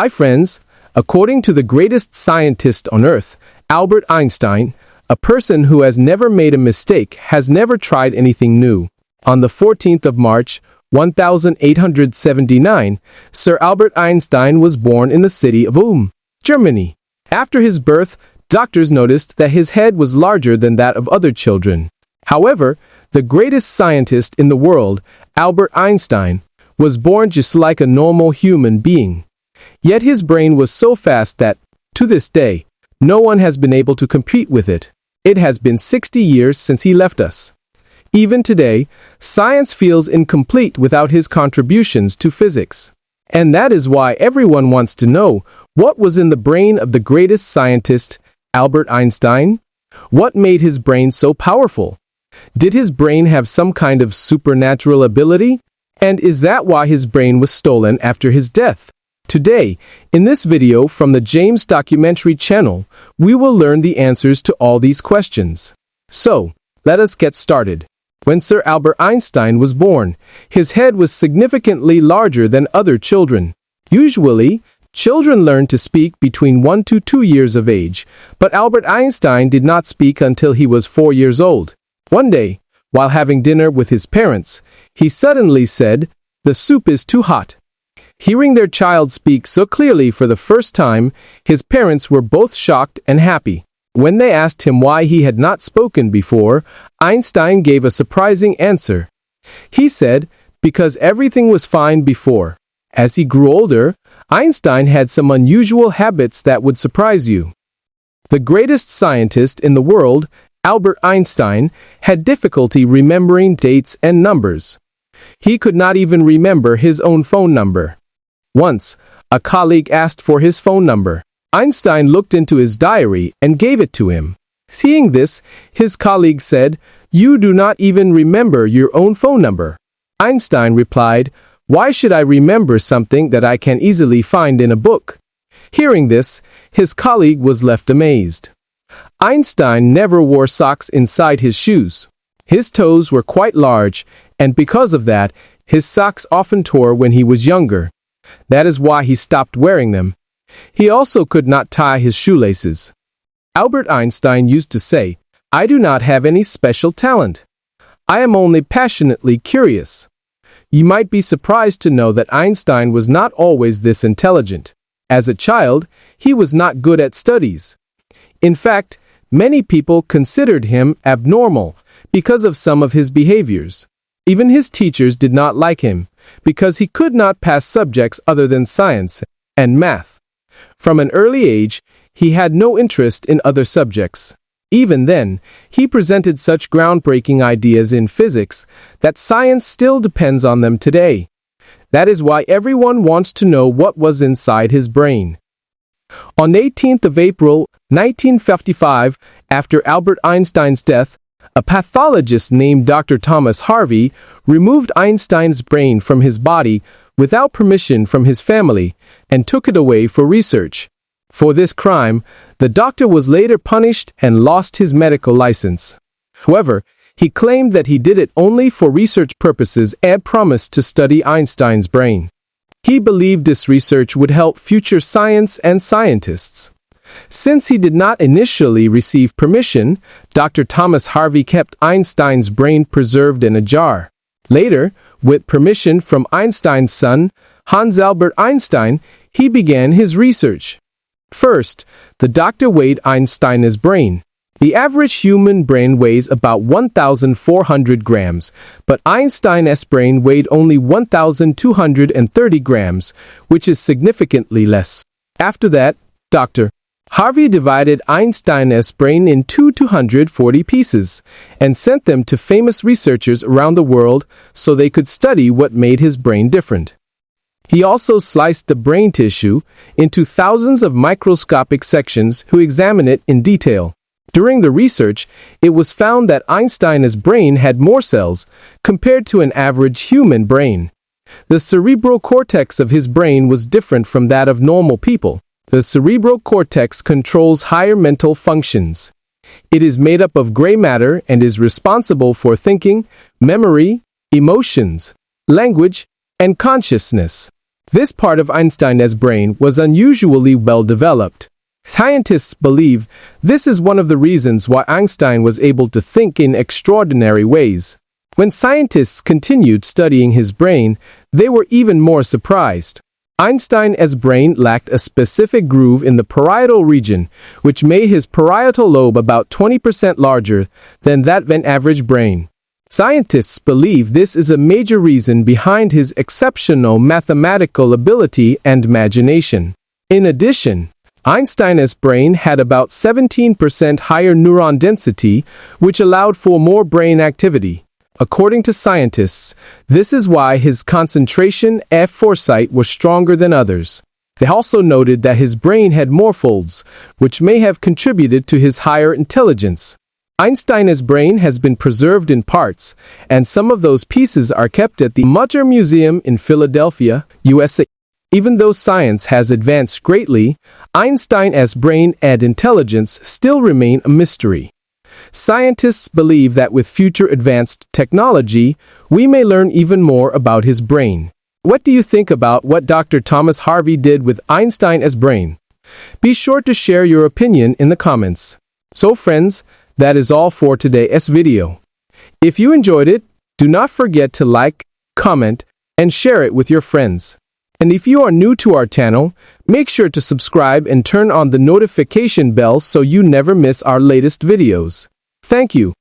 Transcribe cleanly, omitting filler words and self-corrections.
Hi friends, according to the greatest scientist on earth, Albert Einstein, a person who has never made a mistake has never tried anything new. On the 14th of March, 1879, Sir Albert Einstein was born in the city of Ulm, Germany. After his birth, doctors noticed that his head was larger than that of other children. However, the greatest scientist in the world, Albert Einstein, was born just like a normal human being. Yet his brain was so fast that, to this day, no one has been able to compete with it. It has been 60 years since he left us. Even today, science feels incomplete without his contributions to physics. And that is why everyone wants to know what was in the brain of the greatest scientist, Albert Einstein? What made his brain so powerful? Did his brain have some kind of supernatural ability? And is that why his brain was stolen after his death? Today, in this video from the James Documentary channel, we will learn the answers to all these questions. So, let us get started. When Sir Albert Einstein was born, his head was significantly larger than other children. Usually, children learn to speak between 1 to 2 years of age, but Albert Einstein did not speak until he was 4 years old. One day, while having dinner with his parents, he suddenly said, "The soup is too hot." Hearing their child speak so clearly for the first time, his parents were both shocked and happy. When they asked him why he had not spoken before, Einstein gave a surprising answer. He said, because everything was fine before. As he grew older, Einstein had some unusual habits that would surprise you. The greatest scientist in the world, Albert Einstein, had difficulty remembering dates and numbers. He could not even remember his own phone number. Once, a colleague asked for his phone number. Einstein looked into his diary and gave it to him. Seeing this, his colleague said, "You do not even remember your own phone number." Einstein replied, "Why should I remember something that I can easily find in a book?" Hearing this, his colleague was left amazed. Einstein never wore socks inside his shoes. His toes were quite large, and because of that, his socks often tore when he was younger. That is why he stopped wearing them. He also could not tie his shoelaces. Albert Einstein used to say, "I do not have any special talent. I am only passionately curious." You might be surprised to know that Einstein was not always this intelligent. As a child, he was not good at studies. In fact, many people considered him abnormal because of some of his behaviors. Even his teachers did not like him because he could not pass subjects other than science and math. From an early age, he had no interest in other subjects. Even then, he presented such groundbreaking ideas in physics that science still depends on them today. That is why everyone wants to know what was inside his brain. On 18th of April, 1955, after Albert Einstein's death, a pathologist named Dr. Thomas Harvey removed Einstein's brain from his body without permission from his family and took it away for research. For this crime, the doctor was later punished and lost his medical license. However, he claimed that he did it only for research purposes and promised to study Einstein's brain. He believed this research would help future science and scientists. Since he did not initially receive permission, Dr. Thomas Harvey kept Einstein's brain preserved in a jar. Later, with permission from Einstein's son, Hans Albert Einstein, he began his research. First, the doctor weighed Einstein's brain. The average human brain weighs about 1,400 grams, but Einstein's brain weighed only 1,230 grams, which is significantly less. After that, Dr. Harvey divided Einstein's brain into 240 pieces and sent them to famous researchers around the world so they could study what made his brain different. He also sliced the brain tissue into thousands of microscopic sections who examine it in detail. During the research, it was found that Einstein's brain had more cells compared to an average human brain. The cerebral cortex of his brain was different from that of normal people. The cerebral cortex controls higher mental functions. It is made up of gray matter and is responsible for thinking, memory, emotions, language, and consciousness. This part of Einstein's brain was unusually well developed. Scientists believe this is one of the reasons why Einstein was able to think in extraordinary ways. When scientists continued studying his brain, they were even more surprised. Einstein's brain lacked a specific groove in the parietal region, which made his parietal lobe about 20% larger than that of an average brain. Scientists believe this is a major reason behind his exceptional mathematical ability and imagination. In addition, Einstein's brain had about 17% higher neuron density, which allowed for more brain activity. According to scientists, this is why his concentration and foresight were stronger than others. They also noted that his brain had more folds, which may have contributed to his higher intelligence. Einstein's brain has been preserved in parts, and some of those pieces are kept at the Mutter Museum in Philadelphia, USA. Even though science has advanced greatly, Einstein's brain and intelligence still remain a mystery. Scientists believe that with future advanced technology, we may learn even more about his brain. What do you think about what Dr. Thomas Harvey did with Einstein's brain? Be sure to share your opinion in the comments. So friends, that is all for today's video. If you enjoyed it, do not forget to like, comment, and share it with your friends. And if you are new to our channel, make sure to subscribe and turn on the notification bell so you never miss our latest videos. Thank you.